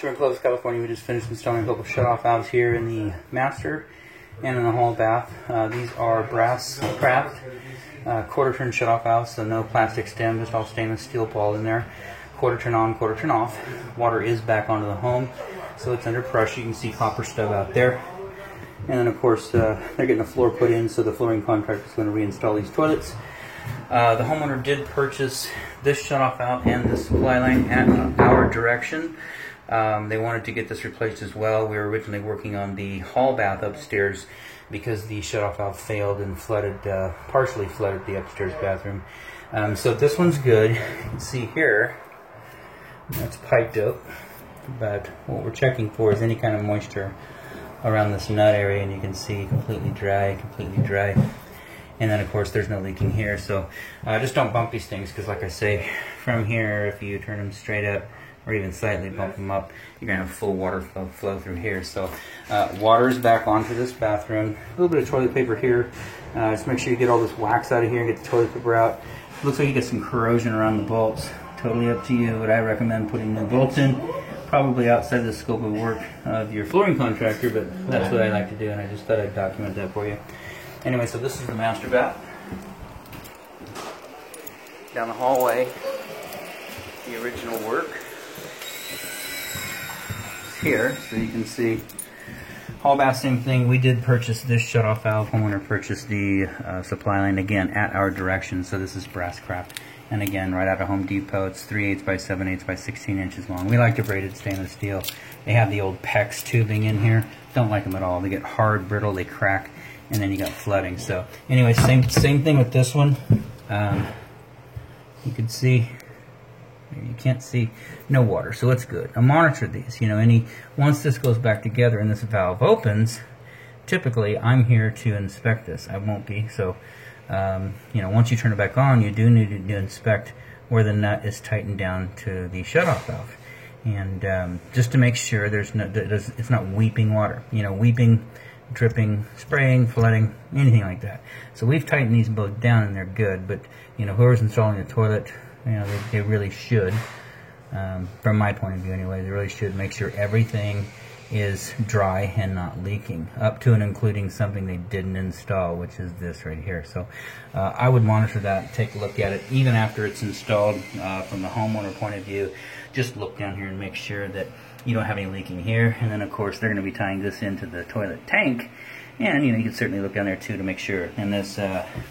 We're in Clovis, California. We just finished installing a couple shut-off valves here in the master and in the hall bath. These are brass craft quarter-turn shut-off valves, so no plastic stem, just all stainless steel ball in there. Quarter turn on, quarter turn off. Water is back onto the home, so it's under pressure. You can see copper stub out there. And then, of course, they're getting a floor put in, so the flooring contractor is going to reinstall these toilets. The homeowner did purchase this shutoff valve and this supply line at our direction. They wanted to get this replaced as well. We were originally working on the hall bath upstairs because the shutoff valve failed and flooded, partially flooded the upstairs bathroom. So this one's good. You can see here, that's piped up, but what we're checking for is any kind of moisture around this nut area, and you can see completely dry. And then, of course, there's no leaking here, so just don't bump these things, because like I say, from here, if you turn them straight up or even slightly bump them up, you're going to have full water flow through here. So water is back onto this bathroom. A little bit of toilet paper here. Just make sure you get all this wax out of here and get the toilet paper out. Looks like you get some corrosion around the bolts. Totally up to you, but I recommend putting new bolts in. Probably outside the scope of work of your flooring contractor, but that's what I like to do, and I just thought I'd document that for you. Anyway, so this is the master bath. Down the hallway, the original work. Here, so you can see hall bath, same thing. We did purchase this shutoff valve. Homeowner purchased the supply line, again, at our direction, so this is brass craft. And again, right out of Home Depot, it's 3/8 by 7/8 by 16 inches long. We like the braided stainless steel. They have the old PEX tubing in here. Don't like them at all. They get hard, brittle, they crack, and then you got flooding. So anyway, same thing with this one. You can see, you can't see, no water, so it's good. I monitor these. You know, once this goes back together and this valve opens, typically I'm here to inspect this. I won't be, so you know, once you turn it back on, you do need to inspect where the nut is tightened down to the shutoff valve, and just to make sure it's not weeping water. You know, weeping, dripping, spraying, flooding, anything like that. So we've tightened these both down, and they're good. But you know, whoever's installing the toilet, you know, they really should, from my point of view anyway, they really should make sure everything is dry and not leaking, up to and including something they didn't install, which is this right here. So I would monitor that, take a look at it, even after it's installed. From the homeowner point of view, just look down here and make sure that you don't have any leaking here. And then, of course, they're going to be tying this into the toilet tank, and you know, you can certainly look down there too to make sure. And this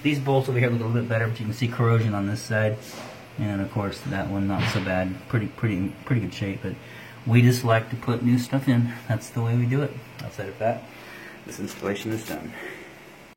these bolts over here look a little bit better, but you can see corrosion on this side, and of course that one not so bad, pretty good shape. But we just like to put new stuff in. That's the way we do it. Outside of that, this installation is done.